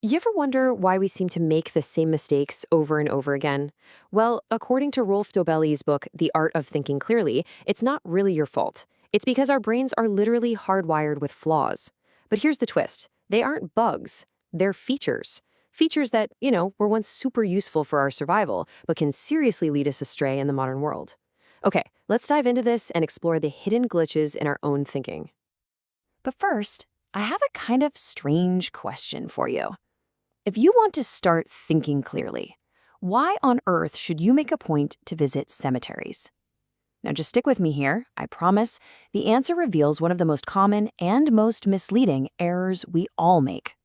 You ever wonder why we seem to make the same mistakes over and over again? Well, according to Rolf Dobelli's book, The Art of Thinking Clearly, it's not really your fault. It's because our brains are literally hardwired with flaws. But here's the twist. They aren't bugs. They're features. Features that, were once super useful for our survival, but can seriously lead us astray in the modern world. Okay, let's dive into this and explore the hidden glitches in our own thinking. But first, I have a kind of strange question for you. If you want to start thinking clearly, why on earth should you make a point to visit cemeteries? Now just stick with me here, I promise. The answer reveals one of the most common and most misleading errors we all make.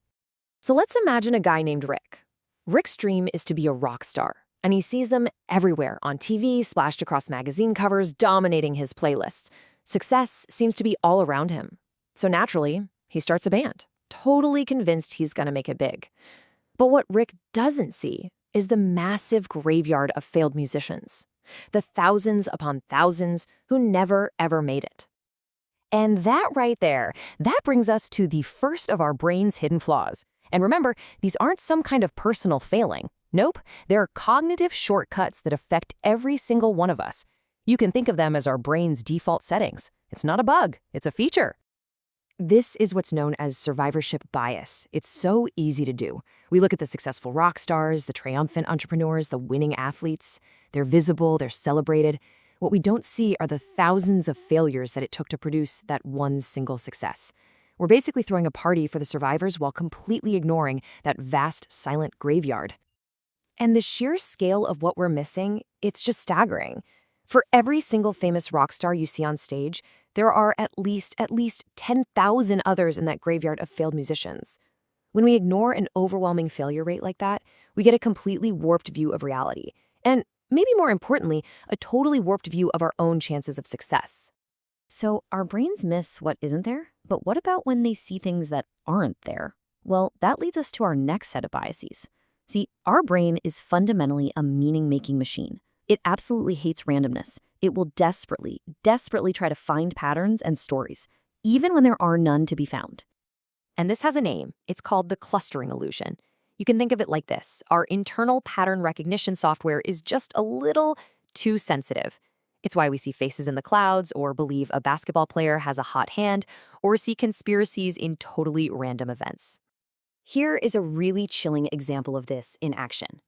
So let's imagine a guy named Rick. Rick's dream is to be a rock star, and he sees them everywhere on TV, splashed across magazine covers, dominating his playlists. Success seems to be all around him. So naturally, he starts a band, totally convinced he's gonna make it big. But what Rick doesn't see is the massive graveyard of failed musicians, the thousands upon thousands who never, ever made it. And that right there, that brings us to the first of our brain's hidden flaws. And remember, these aren't some kind of personal failing. Nope, they're cognitive shortcuts that affect every single one of us. You can think of them as our brain's default settings. It's not a bug, it's a feature. This is what's known as survivorship bias. It's so easy to do. We look at the successful rock stars, the triumphant entrepreneurs, the winning athletes. They're visible, they're celebrated. What we don't see are the thousands of failures that it took to produce that one single success. We're basically throwing a party for the survivors while completely ignoring that vast, silent graveyard. And the sheer scale of what we're missing, it's just staggering. For every single famous rock star you see on stage, there are at least 10,000 others in that graveyard of failed musicians. When we ignore an overwhelming failure rate like that, we get a completely warped view of reality. And maybe more importantly, a totally warped view of our own chances of success. So our brains miss what isn't there, but what about when they see things that aren't there? Well, that leads us to our next set of biases. See, our brain is fundamentally a meaning-making machine. It absolutely hates randomness. It will desperately try to find patterns and stories, even when there are none to be found. And this has a name. It's called the clustering illusion. You can think of it like this. Our internal pattern recognition software is just a little too sensitive. It's why we see faces in the clouds, or believe a basketball player has a hot hand, or see conspiracies in totally random events. Here is a really chilling example of this in action.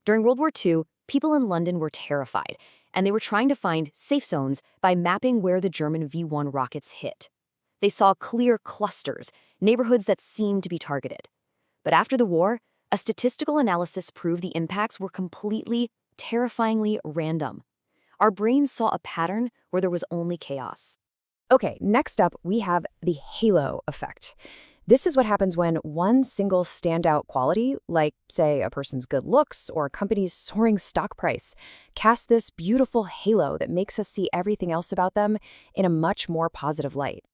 During World War II, people in London were terrified, and they were trying to find safe zones by mapping where the German V-1 rockets hit. They saw clear clusters, neighborhoods that seemed to be targeted. But after the war, a statistical analysis proved the impacts were completely, terrifyingly random. Our brains saw a pattern where there was only chaos. Okay, next up, we have the halo effect. This is what happens when one single standout quality, like, say, a person's good looks or a company's soaring stock price, casts this beautiful halo that makes us see everything else about them in a much more positive light.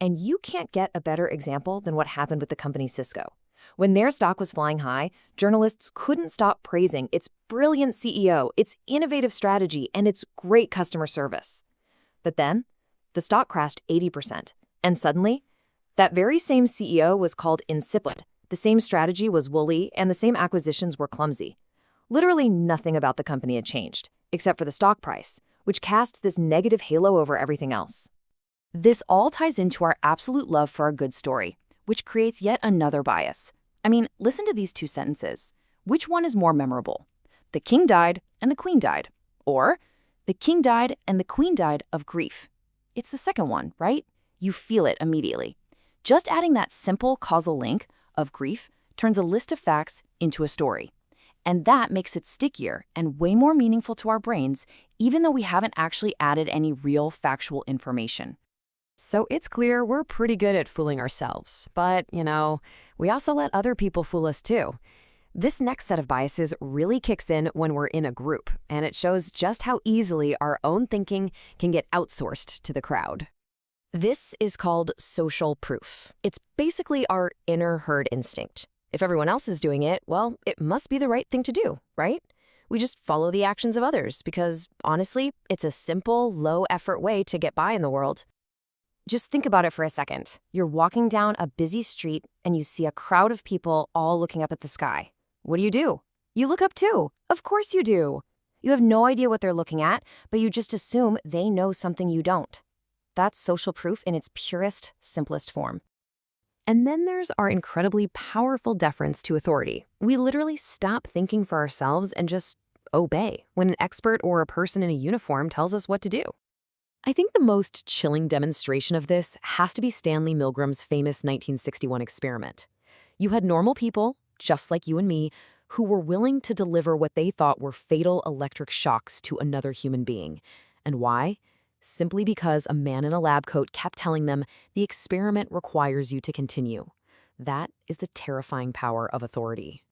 And you can't get a better example than what happened with the company Cisco. When their stock was flying high, journalists couldn't stop praising its brilliant CEO, its innovative strategy, and its great customer service. But then, the stock crashed 80%, and suddenly, that very same CEO was called insipid, the same strategy was woolly, and the same acquisitions were clumsy. Literally nothing about the company had changed, except for the stock price, which cast this negative halo over everything else. This all ties into our absolute love for a good story, which creates yet another bias. I mean, listen to these two sentences. Which one is more memorable? The king died and the queen died. Or, the king died and the queen died of grief. It's the second one, right? You feel it immediately. Just adding that simple causal link of grief turns a list of facts into a story. And that makes it stickier and way more meaningful to our brains, even though we haven't actually added any real factual information. So it's clear we're pretty good at fooling ourselves. But, we also let other people fool us too. This next set of biases really kicks in when we're in a group, and it shows just how easily our own thinking can get outsourced to the crowd. This is called social proof. It's basically our inner herd instinct. If everyone else is doing it, well, it must be the right thing to do, right? We just follow the actions of others because, honestly, it's a simple, low-effort way to get by in the world. Just think about it for a second. You're walking down a busy street and you see a crowd of people all looking up at the sky. What do? You look up too. Of course you do. You have no idea what they're looking at, but you just assume they know something you don't. That's social proof in its purest, simplest form. And then there's our incredibly powerful deference to authority. We literally stop thinking for ourselves and just obey when an expert or a person in a uniform tells us what to do. I think the most chilling demonstration of this has to be Stanley Milgram's famous 1961 experiment. You had normal people, just like you and me, who were willing to deliver what they thought were fatal electric shocks to another human being. And why? Simply because a man in a lab coat kept telling them the experiment requires you to continue. That is the terrifying power of authority.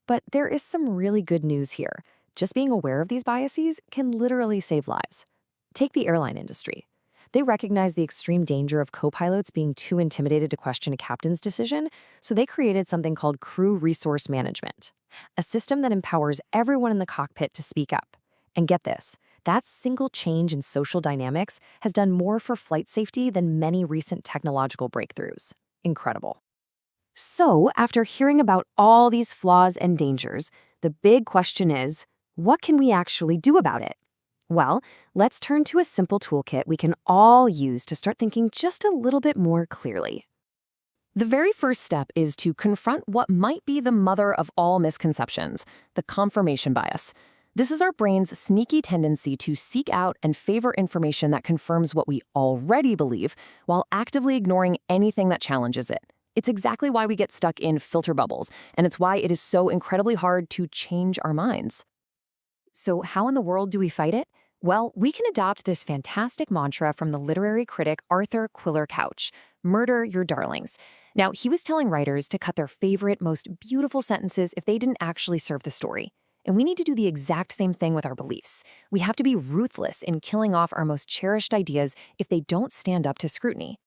But there is some really good news here. Just being aware of these biases can literally save lives. Take the airline industry. They recognize the extreme danger of co-pilots being too intimidated to question a captain's decision, so they created something called crew resource management, a system that empowers everyone in the cockpit to speak up. And get this, that single change in social dynamics has done more for flight safety than many recent technological breakthroughs. Incredible. So, after hearing about all these flaws and dangers, the big question is, what can we actually do about it? Well, let's turn to a simple toolkit we can all use to start thinking just a little bit more clearly. The very first step is to confront what might be the mother of all misconceptions, the confirmation bias. This is our brain's sneaky tendency to seek out and favor information that confirms what we already believe while actively ignoring anything that challenges it. It's exactly why we get stuck in filter bubbles, and it's why it is so incredibly hard to change our minds. So how in the world do we fight it? Well, we can adopt this fantastic mantra from the literary critic Arthur Quiller Couch, murder your darlings. Now, he was telling writers to cut their favorite, most beautiful sentences if they didn't actually serve the story. And we need to do the exact same thing with our beliefs. We have to be ruthless in killing off our most cherished ideas if they don't stand up to scrutiny.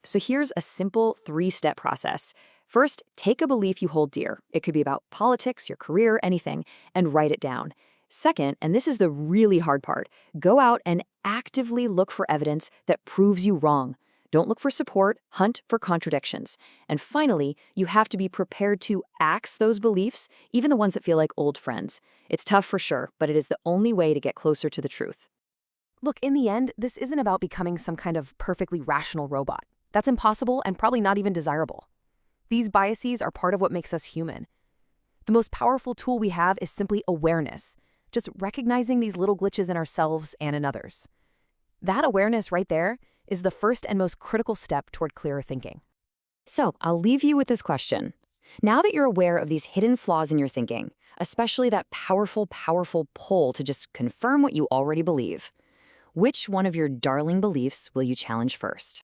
So here's a simple 3-step process. First, take a belief you hold dear. It could be about politics, your career, anything, and write it down. Second, and this is the really hard part, go out and actively look for evidence that proves you wrong. Don't look for support, hunt for contradictions. And finally, you have to be prepared to axe those beliefs, even the ones that feel like old friends. It's tough for sure, but it is the only way to get closer to the truth. Look, in the end, this isn't about becoming some kind of perfectly rational robot. That's impossible and probably not even desirable. These biases are part of what makes us human. The most powerful tool we have is simply awareness. Just recognizing these little glitches in ourselves and in others. That awareness right there is the first and most critical step toward clearer thinking. So, I'll leave you with this question. Now that you're aware of these hidden flaws in your thinking, especially that powerful pull to just confirm what you already believe, which one of your darling beliefs will you challenge first?